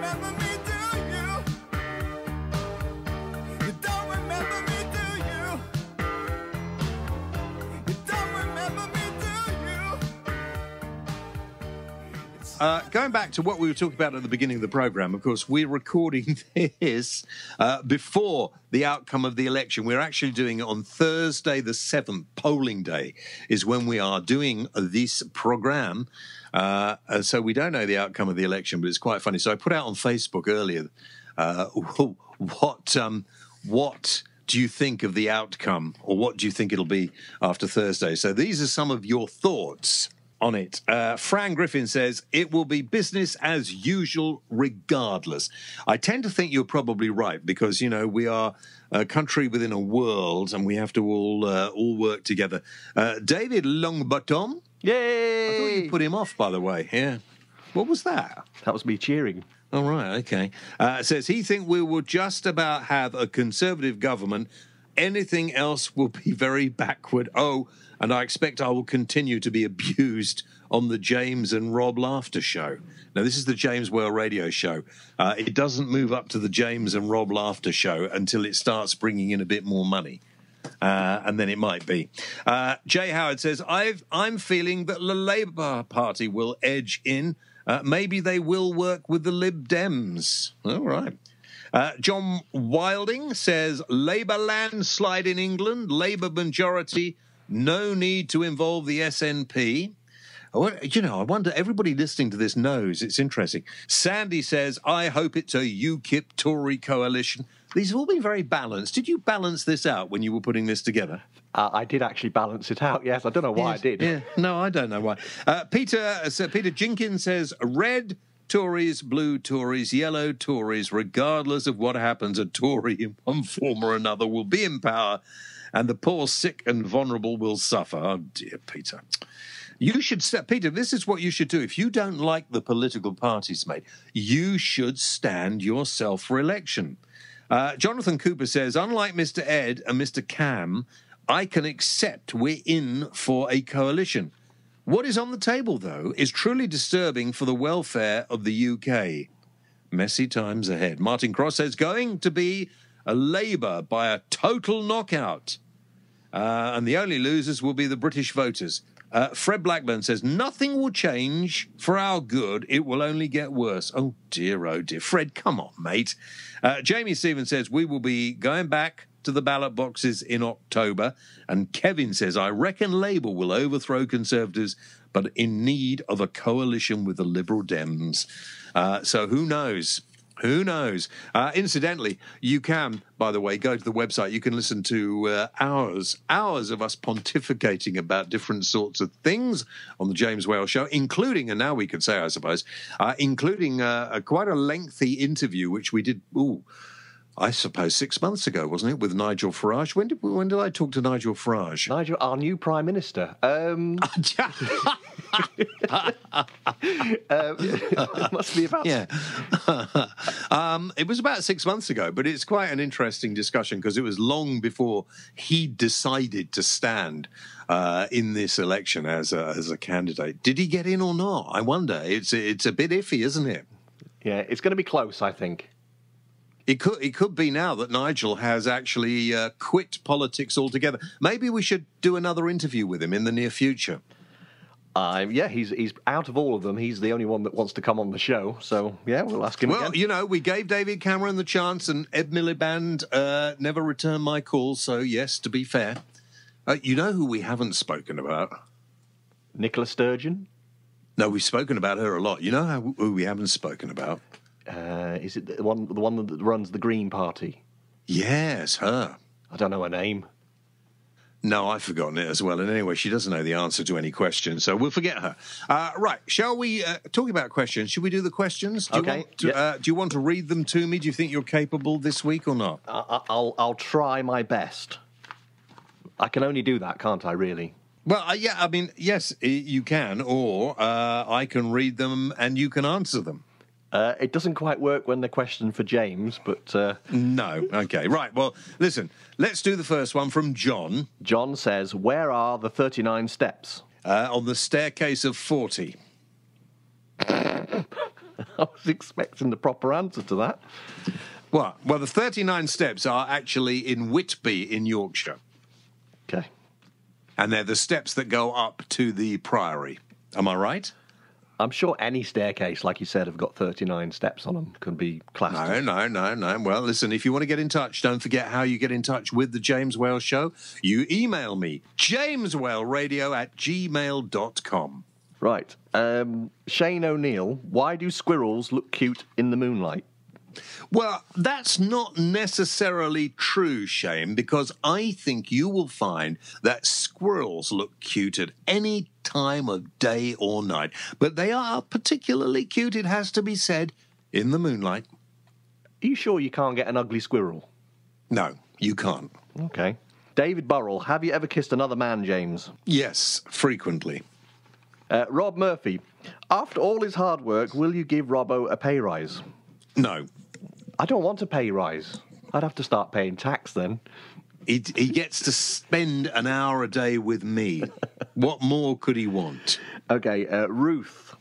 remember me, do you? You don't remember me, do you? You don't remember me, do you? Going back to what we were talking about at the beginning of the programme, of course, we're recording this before the outcome of the election. We're actually doing it on Thursday the 7th, polling day, is when we are doing this programme. So we don't know the outcome of the election, but it's quite funny. So I put out on Facebook earlier, what do you think of the outcome, or what do you think it'll be after Thursday? So these are some of your thoughts on it. Fran Griffin says, it will be business as usual regardless. I tend to think you're probably right, because, you know, we are a country within a world and we have to all work together. David Longbottom. Yay! I thought you put him off, by the way. Yeah. What was that? That was me cheering. All right, okay. Says he thinks we will just about have a Conservative government. Anything else will be very backward. Oh, and I expect I will continue to be abused on the James and Rob Laughter Show. Now, this is the James Whale Radio Show. It doesn't move up to the James and Rob Laughter Show until it starts bringing in a bit more money. And then it might be. Jay Howard says, I'm feeling that the Labour Party will edge in. Maybe they will work with the Lib Dems. All right. John Wilding says, Labour landslide in England, Labour majority, no need to involve the SNP. You know, I wonder, everybody listening to this knows. It's interesting. Sandy says, I hope it's a UKIP-Tory coalition. These have all been very balanced. Did you balance this out when you were putting this together? I did actually balance it out, yes. I don't know why I did. Yeah. No, I don't know why. Peter Jenkins says, red Tories, blue Tories, yellow Tories, regardless of what happens, a Tory in one form or another will be in power, and the poor, sick and vulnerable will suffer. Oh, dear, Peter. You should, Peter, this is what you should do. If you don't like the political parties, mate, you should stand yourself for election. Jonathan Cooper says, unlike Mr. Ed and Mr. Cam, I can accept we're in for a coalition. What is on the table, though, is truly disturbing for the welfare of the UK. Messy times ahead. Martin Cross says, going to be a Labour by a total knockout. And the only losers will be the British voters. Fred Blackburn says, nothing will change for our good. It will only get worse. Oh, dear, oh, dear. Fred, come on, mate. Jamie Stevens says, we will be going back to the ballot boxes in October. And Kevin says, I reckon Labour will overthrow Conservatives, but in need of a coalition with the Liberal Dems. So who knows? Who knows? Incidentally, you can, by the way, go to the website. You can listen to hours of us pontificating about different sorts of things on the James Whale Show, including, and now we could say, I suppose, including quite a lengthy interview, which we did, I suppose 6 months ago, wasn't it, with Nigel Farage? When did I talk to Nigel Farage? Nigel, our new Prime Minister. It must be about... Yeah. It was about 6 months ago, but it's quite an interesting discussion because it was long before he decided to stand in this election as a candidate. Did he get in or not? I wonder. It's a bit iffy, isn't it? Yeah, it's going to be close, I think. It could be now that Nigel has actually quit politics altogether. Maybe we should do another interview with him in the near future. Yeah, he's out of all of them. He's the only one that wants to come on the show. So, yeah, we'll ask him again. Well, you know, we gave David Cameron the chance and Ed Miliband never returned my call. So, yes, to be fair. You know who we haven't spoken about? Nicola Sturgeon? No, we've spoken about her a lot. You know who we haven't spoken about? Is it the one that runs the Green Party? Yes, her. I don't know her name. No, I've forgotten it as well. And anyway, she doesn't know the answer to any questions, so we'll forget her. Right, shall we talk about questions? Should we do the questions? Do you want to read them to me? Do you think you're capable this week or not? I'll try my best. I can only do that, can't I, really? Well, yeah, I mean, yes, you can, or I can read them and you can answer them. It doesn't quite work when they're questioned for James, but... No, okay, right, well, listen, let's do the first one from John. John says, where are the 39 steps? On the staircase of 40. I was expecting the proper answer to that. What? Well, the 39 steps are actually in Whitby in Yorkshire. Okay. And they're the steps that go up to the Priory. Am I right? I'm sure any staircase, like you said, have got 39 steps on them, could be classed. No. Well, listen, if you want to get in touch, don't forget how you get in touch with the James Whale Show. You email me, jameswhaleradio@gmail.com. Right. Shane O'Neill, why do squirrels look cute in the moonlight? Well, that's not necessarily true, Shane, because I think you will find that squirrels look cute at any time of day or night. But they are particularly cute, it has to be said, in the moonlight. Are you sure you can't get an ugly squirrel? No, you can't. Okay. David Burrell, have you ever kissed another man, James? Yes, frequently. Rob Murphy, after all his hard work, will you give Robbo a pay rise? No. I don't want a pay rise. I'd have to start paying tax then. He gets to spend an hour a day with me. What more could he want? Okay, Ruth,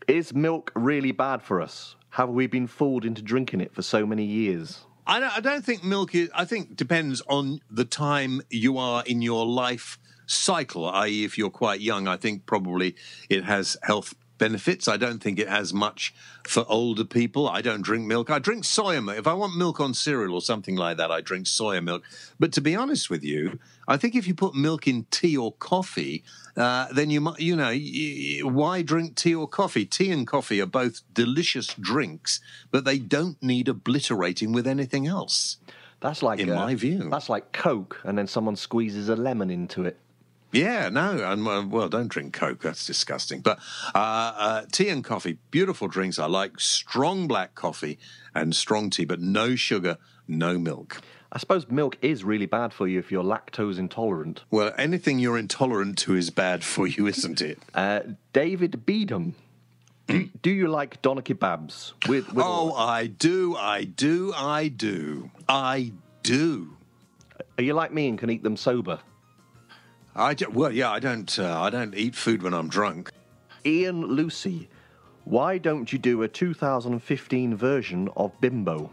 is milk really bad for us? Have we been fooled into drinking it for so many years? I don't think milk is... I think it depends on the time you are in your life cycle, i.e. if you're quite young, I think probably it has health benefits. I don't think it has much for older people. I don't drink milk. I drink soya milk. If I want milk on cereal or something like that, I drink soya milk. But to be honest with you, I think if you put milk in tea or coffee, then why drink tea or coffee? Tea and coffee are both delicious drinks, but they don't need obliterating with anything else. That's like, in my view, that's like Coke, and then someone squeezes a lemon into it. Yeah, no, and well, don't drink Coke. That's disgusting. But tea and coffee, beautiful drinks. I like strong black coffee and strong tea, but no sugar, no milk. I suppose milk is really bad for you if you're lactose intolerant. Well, anything you're intolerant to is bad for you, isn't it? David Beedham, do you like doner kebabs? I do. Are you like me and can eat them sober? I don't eat food when I'm drunk. Ian Lucy, why don't you do a 2015 version of Bimbo?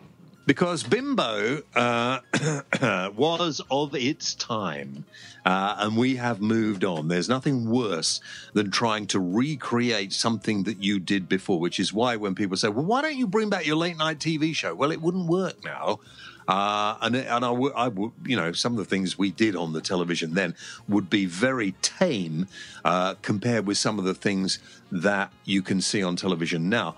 Because Bimbo was of its time, and we have moved on. There's nothing worse than trying to recreate something that you did before, which is why when people say, well, why don't you bring back your late-night TV show? Well, it wouldn't work now. And I would, some of the things we did on the television then would be very tame compared with some of the things that you can see on television now.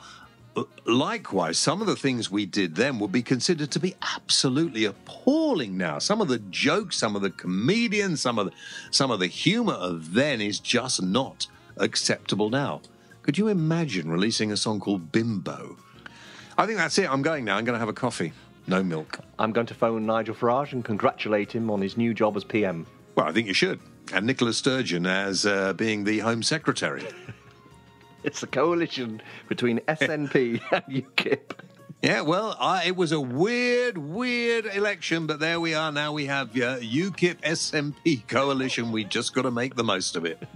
Likewise, some of the things we did then would be considered to be absolutely appalling now. Some of the jokes, some of the comedians, some of the humor of then is just not acceptable now. Could you imagine releasing a song called Bimbo? I think that's it. I'm going now. I'm going to have a coffee. No milk. I'm going to phone Nigel Farage and congratulate him on his new job as PM. Well, I think you should. And Nicola Sturgeon as being the Home Secretary. It's a coalition between SNP and UKIP. Yeah, well, it was a weird election, but there we are. Now we have UKIP SNP coalition. We just got to make the most of it.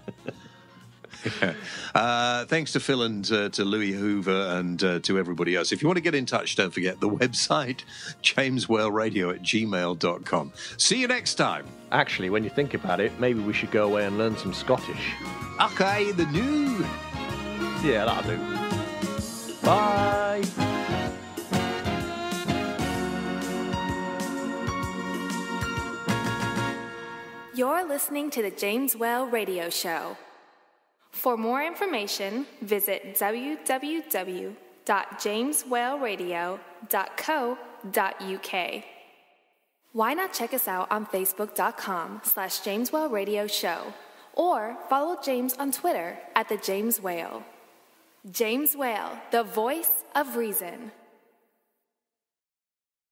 Thanks to Phil and to Louis Hoover and to everybody else. If you want to get in touch, don't forget the website, jameswhaleradio@gmail.com. See you next time. Actually, when you think about it, maybe we should go away and learn some Scottish. Okay, the new. Yeah, that'll do. Bye. You're listening to the James Whale Radio Show. For more information, visit www.jameswhaleradio.co.uk. Why not check us out on Facebook.com/James Whale Radio Show, or follow James on Twitter @The James Whale. James Whale, the voice of reason.